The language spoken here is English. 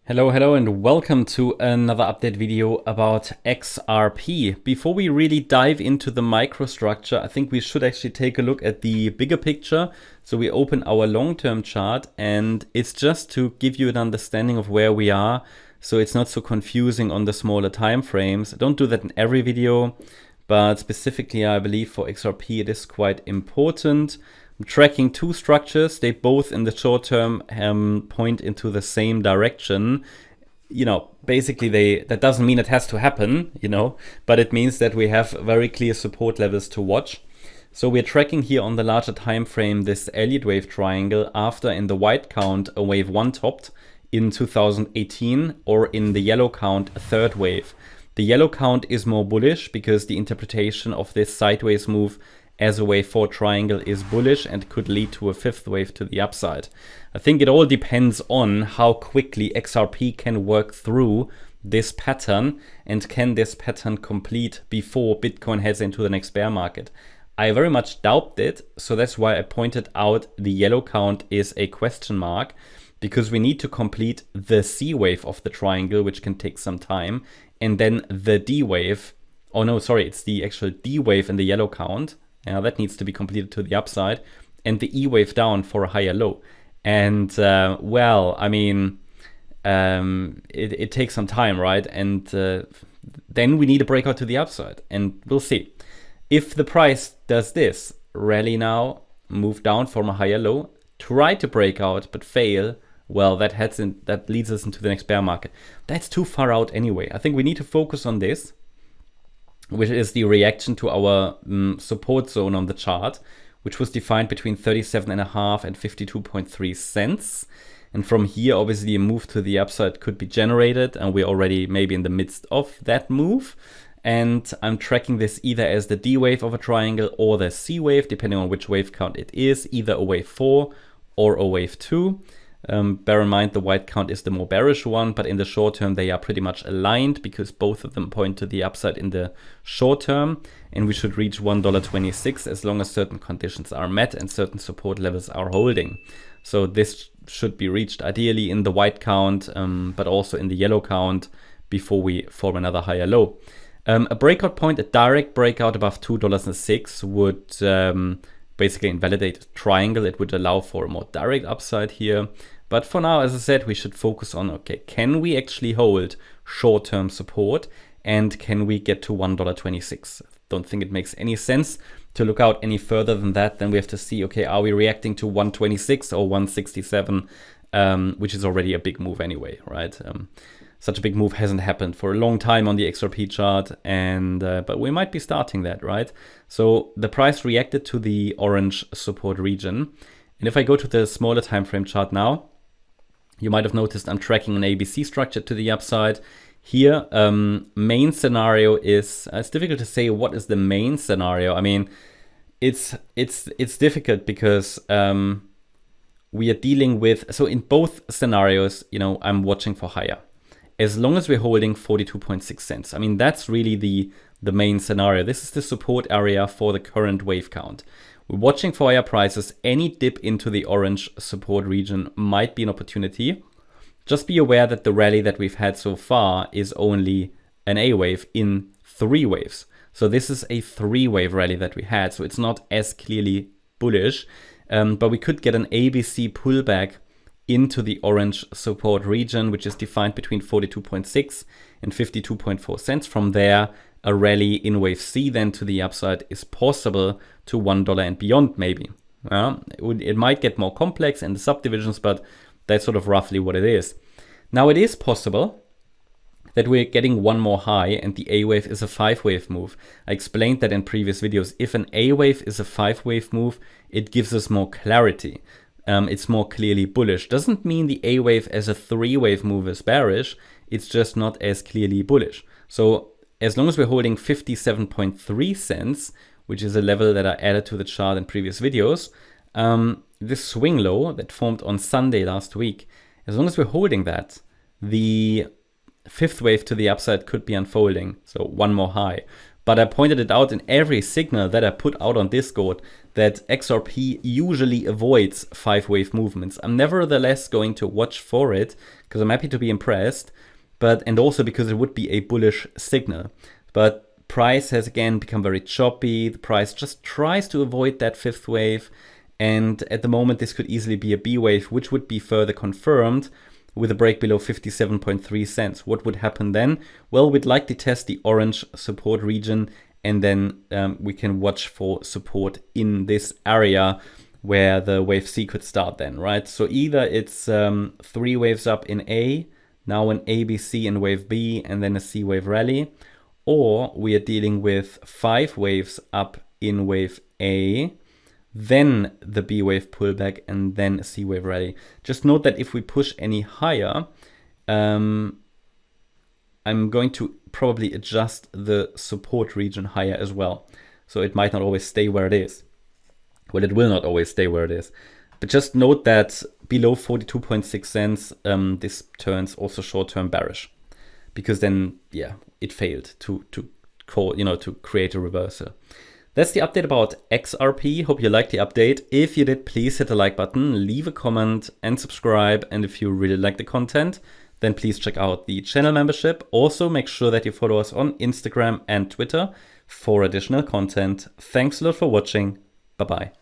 Hello and welcome to another update video about XRP. Before we really dive into the microstructure, I think we should actually take a look at the bigger picture. So we open our long-term chart and it's just to give you an understanding of where we are, so it's not so confusing on the smaller time frames. I don't do that in every video, but specifically I believe for XRP it is quite important. I'm tracking two structures. They both in the short term point into the same direction. You know, basically that doesn't mean it has to happen, you know, but it means that we have very clear support levels to watch. So we're tracking here on the larger time frame this Elliott wave triangle after in the white count a wave 1 topped in 2018, or in the yellow count a third wave. The yellow count is more bullish because the interpretation of this sideways move as a wave 4 triangle is bullish and could lead to a fifth wave to the upside. I think it all depends on how quickly XRP can work through this pattern, and can this pattern complete before Bitcoin heads into the next bear market. I very much doubt it, so that's why I pointed out the yellow count is a question mark, because we need to complete the C wave of the triangle, which can take some time, and then the D wave. Oh no, sorry, it's the actual D wave in the yellow count. That needs to be completed to the upside, and the E wave down for a higher low. And well, I mean, it takes some time, right? And then we need a breakout to the upside, and we'll see. If the price does this, rally now, move down from a higher low, try to break out but fail, well, that leads us into the next bear market. That's too far out anyway. I think we need to focus on this, which is the reaction to our support zone on the chart, which was defined between 37.5 and 52.3 cents. And from here, obviously, a move to the upside could be generated, and we're already maybe in the midst of that move. And I'm tracking this either as the D wave of a triangle or the C wave, depending on which wave count it is, either a wave 4 or a wave 2. Bear in mind the white count is the more bearish one, but in the short term they are pretty much aligned because both of them point to the upside in the short term, and we should reach $1.26 as long as certain conditions are met and certain support levels are holding. So this should be reached ideally in the white count, but also in the yellow count before we form another higher low. A breakout point, a direct breakout above $2.06 would basically invalidate a triangle. It would allow for a more direct upside here. But for now, as I said, we should focus on, okay, can we actually hold short-term support, and can we get to $1.26? I don't think it makes any sense to look out any further than that. Then we have to see, okay, are we reacting to 126 or 167, which is already a big move anyway, right? Such a big move hasn't happened for a long time on the XRP chart, and but we might be starting that, right? So the price reacted to the orange support region. And if I go to the smaller time frame chart now, you might have noticed I'm tracking an ABC structure to the upside. Here, main scenario is, it's difficult to say what is the main scenario. I mean, it's difficult because we are dealing with, so in both scenarios, you know, I'm watching for higher. As long as we're holding 42.6 cents. I mean, that's really the main scenario. This is the support area for the current wave count. We're watching for higher prices. Any dip into the orange support region might be an opportunity. Just be aware that the rally that we've had so far is only an A wave in 3 waves. So this is a 3-wave rally that we had. So it's not as clearly bullish, but we could get an ABC pullback into the orange support region, which is defined between 42.6 and 52.4 cents. From there, a rally in wave C then to the upside is possible to $1 and beyond maybe. It might get more complex in the subdivisions, but that's sort of roughly what it is. Now it is possible that we're getting one more high and the A wave is a 5-wave move. I explained that in previous videos. If an A wave is a 5-wave move, it gives us more clarity. It's more clearly bullish. Doesn't mean the A wave as a 3-wave move is bearish. It's just not as clearly bullish. So as long as we're holding 57.3 cents, which is a level that I added to the chart in previous videos, this swing low that formed on Sunday last week, as long as we're holding that, the 5th wave to the upside could be unfolding. So one more high. But I pointed it out in every signal that I put out on Discord that XRP usually avoids 5-wave movements. I'm nevertheless going to watch for it because I'm happy to be impressed, and also because it would be a bullish signal. But price has again become very choppy. The price just tries to avoid that fifth wave. And at the moment, this could easily be a B wave, which would be further confirmed with a break below 57.3 cents. What would happen then? Well, we'd likely test the orange support region, and then we can watch for support in this area where the wave C could start then, right? So either it's 3 waves up in A, now an A, B, C in wave B, and then a C wave rally, or we are dealing with 5 waves up in wave A, then the B wave pullback, and then a C wave rally. Just note that if we push any higher, I'm going to probably adjust the support region higher as well. So it might not always stay where it is. Well, it will not always stay where it is. But just note that below 42.6 cents, this turns also short-term bearish, because then, yeah, it failed to create a reversal. That's the update about XRP. Hope you liked the update. If you did, please hit the like button, leave a comment, and subscribe. And if you really like the content, then please check out the channel membership. Also, make sure that you follow us on Instagram and Twitter for additional content. Thanks a lot for watching. Bye-bye.